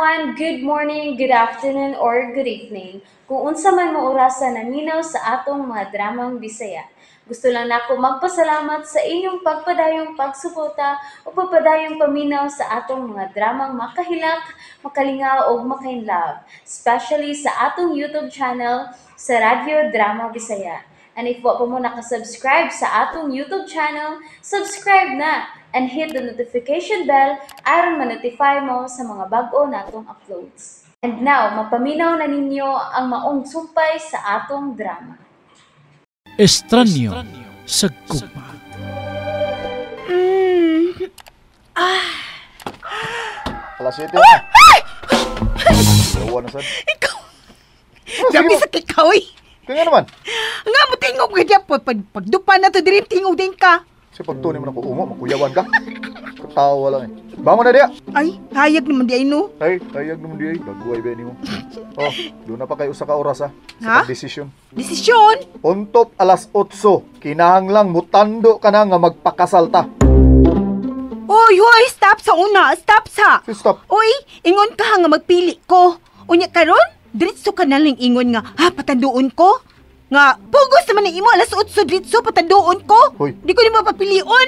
everyone, good morning, good afternoon, or good evening. Kung unsa man mo orasan naminaw sa atong mga dramang Bisaya. Gusto lang nako magpasalamat sa inyong pagpadayong pagsuporta o pagpadayong paminaw sa atong mga dramang makahilak, makalingaw o makainlove, especially sa atong YouTube channel sa Radyo Drama Bisaya. And if wa pa mo nakasubscribe sa atong YouTube channel, subscribe na and hit the notification bell aron ma-notify mo sa mga bag-o natong uploads. And now, mapaminaw na ninyo ang maong sumpay sa atong drama. Estranyo sa gugma. Alas 7 na. Dawa na sad. Ikaw! Grabe sa kikaw eh! Kaya naman. Nga mo tingog ka dyan po. Pagdupa na to, dirim tingog din ka. Kasi pagtunin mo na ko ungo, makuyawan ka. Katawa lang eh. Bangon na diya. Ay, hayag naman di ay no. Ay, hayag naman diya eh. Baguay ba mo. Oh, doon na pa kayo sa oras ha. Ha? Sa desisyon. Desisyon? Untop alas 8. Kinahanglang mutando ka na nga magpakasalta. Oy, stop sa una. Stop sa. Stop. Oy, ingon ka nga magpili ko. Unya karon, diretso ka na lang ingon nga, patanduon ko. Nga, pugos naman ni imo alas 8 diretso patanduon ko. Hoy. Di ko ni mapapilion.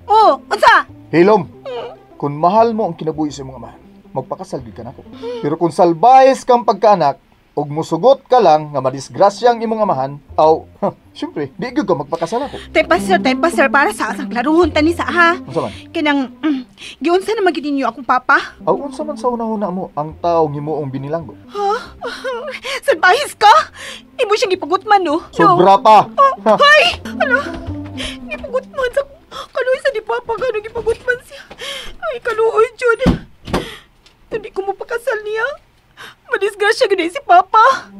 Oh, unsa? Hilom, kung mahal mo ang kinabuhi sa mga mahal, magpakasal gid ka na ko. Pero kung salbayes kang pagkaanak, og musugot ka lang nga madisgrasyang imong amahan, syempre, di gyud ka magpakasal ako. Tay pasir, para sa asang klaruhon tani sa ha. Unsa man? Kinang, giunsa na magid ninyo akong papa? Unsa man sa una-una mo ang taong himuong binilanggo? Salbahis ka? Imo siyang gipagutman, no? Sobra pa! Ha? Ay! Ano? Gipagutman sa... Kaluoy sa di papa ka, no? Gipagutman siya. Ay, kaluoy, Jud. Hindi ko mo pakasal niya. Madisgrasya gano'n si papa.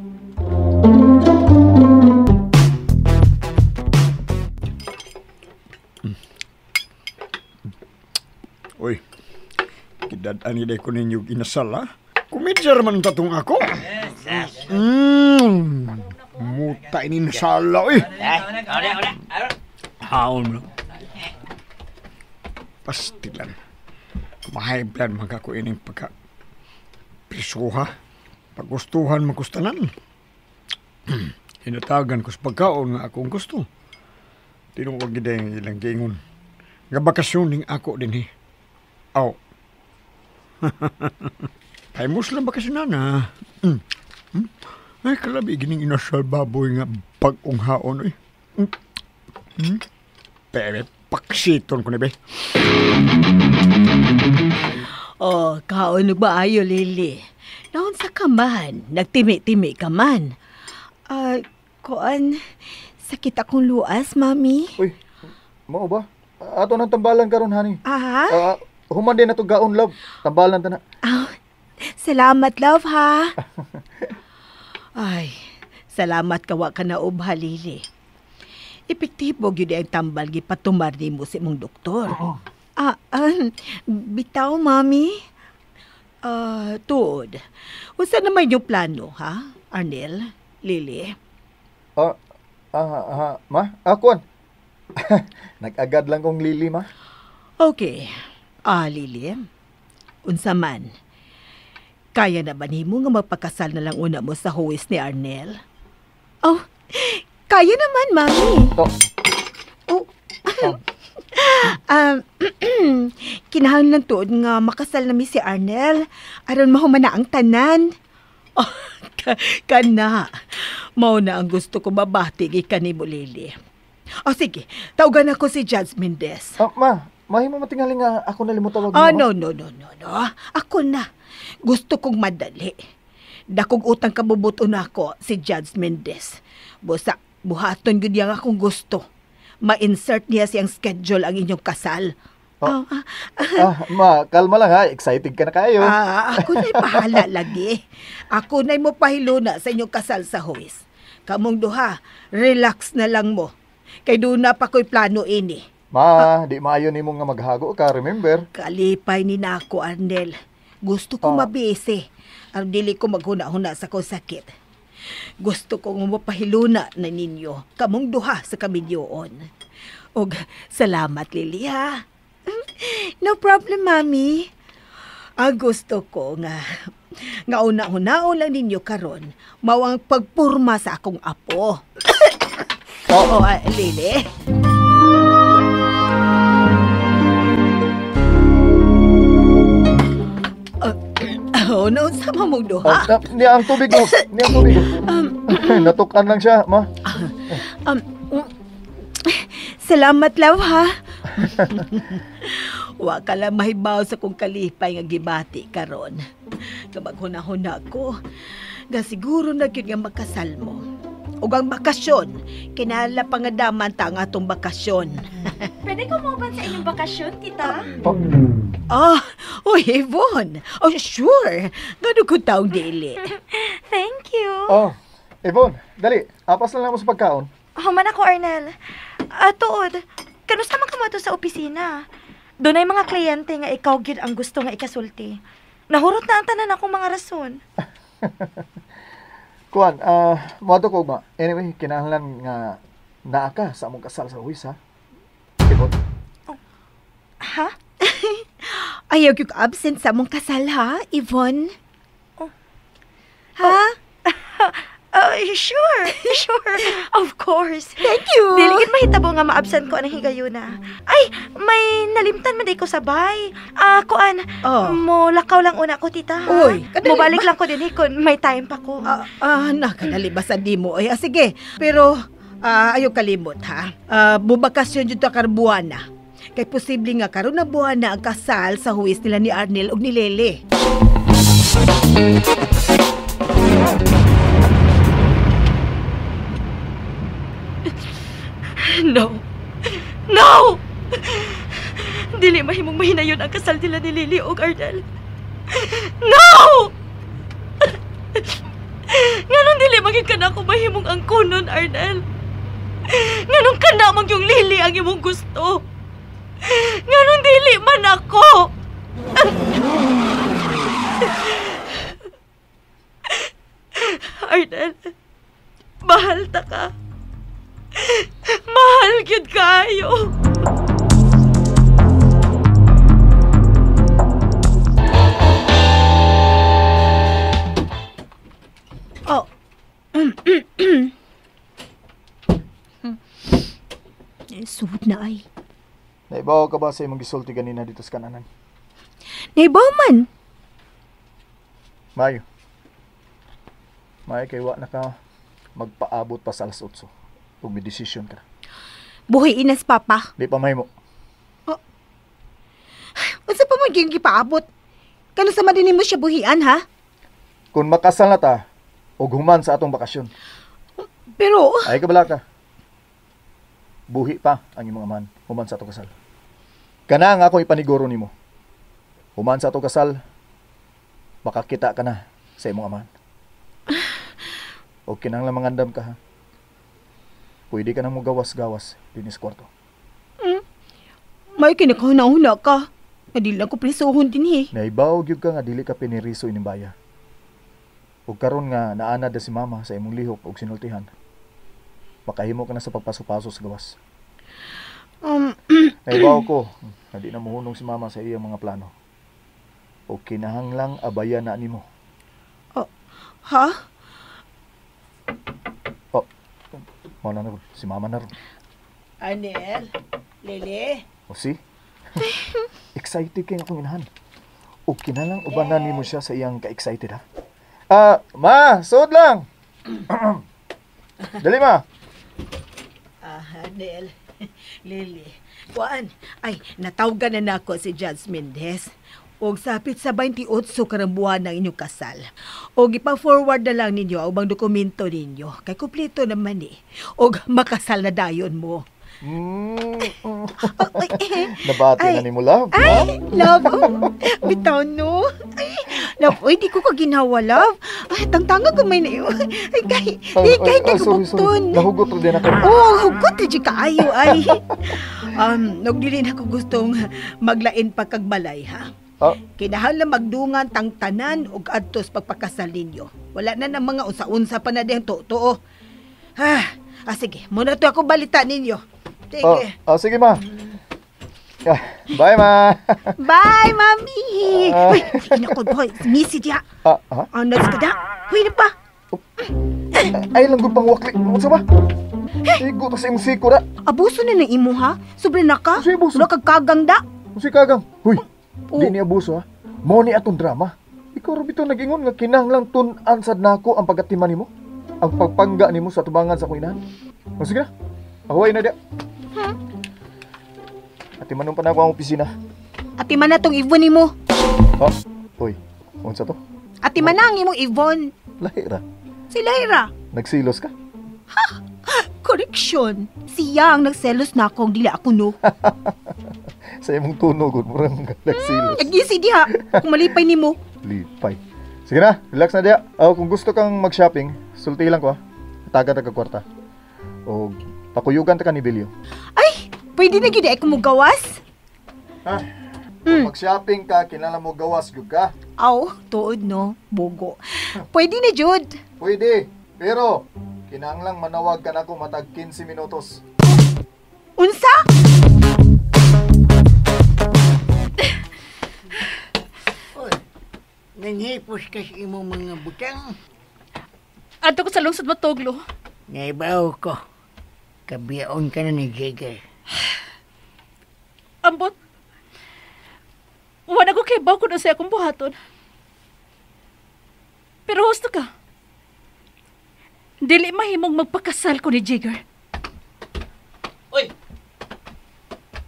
Uy, kidad-ani day ko ninyo inasal, ha? Kumidjar man tatong ako. Muta ini nasala, uy. Haon mo. Pastilan. Mahiblan magkako ining pagka prisuha. Pagustuhan magustanan. Hinatagan ko sa pagkaon nga akong gusto. Tinungkog gid ang ilang giingon. Nga bakasyon ning ako din eh. Aw. Ay muslim bakasyon na. Ay kalabi gining inasal baboy nga bagong haon eh. Pero paksiton ko na be. Oh, kaon ba ayo, Lili? Naon sa kaman, nagtimi-timi ka man. Koan, sakit akong luas, mami. Uy, mao ba? Ato nang tambalan karon hani. Human din na to gaon love. Tambalan ta na. Salamat, love, ha? Ay, salamat kawa ka na ubha, Lili. Epektibo gyud ang tambal gipatumar nimo sa imong doktor. Bitaw, mami. Tuod. Unsa naman yung plano, ha? Arnel, Lili? Ma? Akuan. Nag-agad lang kong Lili, ma. Okay. Lili, unsa man? Kaya na ba nimo nga magpakasal na lang una mo sa huwis ni Arnel? Oh, kaya naman, mami. Kinahanglan tuod nga makasal na mi si Arnel aron mahuman na ang tanan. Kana. Mao na ang gusto ko mabati gikan nimo, Lili. Sige, tawagan ako si Judge Mendez. Mahimo matingali nga ako nalimutawag mo. No. Ako na. Gusto kong madali. Dakog utang kabubuto na ako si Judge Mendez. Buhaton gyud yang akong gusto. Ma-insert niya siyang schedule ang inyong kasal. Ma, kalma lang ha. Excited ka na kayo. Ako na'y pahala lagi. Ako na'y mo pahiluna sa inyong kasal sa huwis. Kamong duha, relax na lang mo. Kay doon na pa ko'y plano ini. Ma, di maayo ni mo nga maghago ka, remember? Kalipay ni nako, Arnel. Gusto ko mabisi. Ang dili ko maghuna-huna sa ko sakit. Gusto kong mapahiluna na ninyo kamong duha sa kamilyoon. Og salamat, Lili, ha? No problem, Mami. Ang gusto ko nga una-unaon lang ninyo karon mao ang pagpurma sa akong apo. Oo, Lili. Oh, naunsa man mong duha? Niya ang tubig mo. Niya ang tubig mo. Natukan lang siya, ma. Um, Salamat, love, ha? Wa ka lang mahibaw sa kong kalipay nga gibati karon. Kapag huna-huna ko, nga siguro na yun nga makasal mo. Ug ang bakasyon, kinala pangadaman ta ang atong bakasyon. Pwede ko mo sa inyong bakasyon, tita? Yvonne. Oh, sure. Gano'n ko taong dili. Thank you. Yvonne, dali. Apas na lang mo sa pagkaon. Human ako, Arnel. Tuod, kanusta man ka mo to sa opisina? Doon ay mga kliyente nga ikaw gid ang gusto nga ikasulti. Nahurot na ang tanan akong mga rason. Kuan, moto ko ba? Anyway, kinahanglan nga naa ka sa among kasal sa huwis, ha? Yvonne. Ha? Ayaw yung absent sa mong kasal, ha, Yvonne? Ha? Sure. Of course. Thank you. Diligid mahitabo nga ma-absent ko anang higayuna. Ay, may nalimtan man day ko sabay. Kuan, mo lakaw lang una ko, tita. Uy, kadali mobalik ba? lang ko din kung may time pa ko. Nakadali ba sa di mo? Ay, sige. Pero, ayaw kalimot, ha? Bubakasyon dito karbuana. Kay posible nga karon na buwan na ang kasal sa huwis nila ni Arnel ug ni Lele. No! Dili mahimong mahinayon ang kasal nila ni Lily ug Arnel. No! Nganong dili maging kana ko mahimong ang kunon, Arnel? Nganong kana mag yung Lily ang imong gusto? Nganong dili man ako? Arnel, mahal ta ka. Mahal gyud kayo. Sud na ay. Naibaw ka ba sa imong gisulti ganina dito sa kananan? Naibaw man. Mayo. Kay wa na ka magpaabot pa sa alas 8. Kung may desisyon ka. Buhi inas, Papa. Di pa mahimo. Unsa pa man gyud gipaabot? Kano sa madini mo siya buhian, ha? Kung makasal na ta, og human sa atong bakasyon. Pero, Ay kabala ka. Buhi pa ang imong amahan, human sa atong kasal. Kana nga akong ipaniguro nimo. Human sa atong kasal, makakita ka na sa imong amahan. O kinahanglan mangandam ka, ha? Pwede ka na mo gawas-gawas dinis kwarto. may kinakahuna-huna ka. Nadili lang ko prisuhon din, eh. Naibaw gyud ka nga dili ka piniriso ining baya. Ug karon nga naanad na si mama sa imong lihok ug sinultihan. Makahimo ka na sa pagpaso-paso sa gawas. Naibaw ko, na di na muhunong si mama sa iyang mga plano. O kinahanglang abayan na nimo. Ha? Mao na ron, si mama na ron. Arnel? Lele? O si? Excited kay akong inahan. O kinalang ubanan nimo siya sa iyang ka-excited, ha? Ma, suod lang. Dali, ma. Arnel. Lele. Kuan, ay, natawgan na nako si Judge Mendez. Og sapit sa 28 karang buwan ng inyong kasal. Og ipa-forward na lang ninyo ang ubang dokumento ninyo. Kay kumpleto naman, eh. Og makasal na dayon mo. Nabati na ni mo, love. Ay, love. Bitaw, no? Ay, love, di ko kaginawa, love. Ay, tangtanga gamay na yun. Ay, kay kabukton. Nahugot rin din ako. Hugot rin kaayo, ay. Nagdili na ko gustong maglain pa kag balay, ha? Kinahanglan magdungan tang tanan og adtos pagpakasal ninyo. Wala na ng mga unsa-unsa pa na diyang totoo. Sige, muna to ako balita ninyo. Sige. Sige, ma. Bye, ma. Bye, Mami! Uy, naku, boy. Missy diya. Ha? Next ka da. Uy, na pa. Ay lang gud pang wakli. Ano sa ba? Igo ta sa imong siko da. Abuso na ng imo, ha? Sobre na ka. Kasi abuso. Wala kag kagang da. Si kagang. Huy. Oh. Di ni abuso ha. Mao ni atong drama. Ikaw ra bitaw nag-ingon nga kinahanglang tun-an sad nako ang pagatiman nimo. Ang pagpangga nimo sa tubangan sa akong inahan. O sige na. Ahuway na dia. Atimanon pa na ako ang opisina. Ati man na tong Ivon nimo. Ha? Uy. Unsa to? Ati man na ang imong Ivon. Lahira. Si Lyra. Nagsilos ka? Correction. Siya ang nagselos na akong dili ako no. Sa imong tunog, murang nagsilos. Nagisi diha. Kung malipay nimo. Lipay. Sige na, relax na dia. Kung gusto kang mag-shopping, sulti lang ko ha. Taga-taga kwarta. O pakuyugan ta ka ni Bilyo. Ay, pwede na gid ay ko mo gawas. Ha? Kung mag-shopping ka, kinala mo gawas gyud ka. Aw, tuod no, bogo. Pwede na jud. Pwede, pero kinahanglang manawag ka na ko matag 15 minutos. Unsa? Nanghipos ka sa imong mga butang. Ato ko sa lungsod matuglo. Naibaw ko. Kabiyaon ka na ni Jigger. Ambot. Wala ko kay baw ko na sa akong buhaton. Pero husto ka. Dili mahimong magpakasal ko ni Jigger. Uy!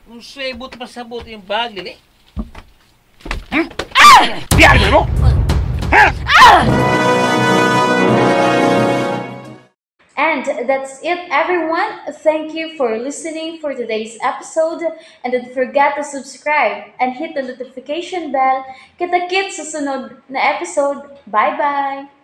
Kung swebot pasabot yung bag, Lili. Biyari mo! And that's it, everyone. Thank you for listening for today's episode. And don't forget to subscribe and hit the notification bell. Kita-kits sa sunod na episode. Bye-bye!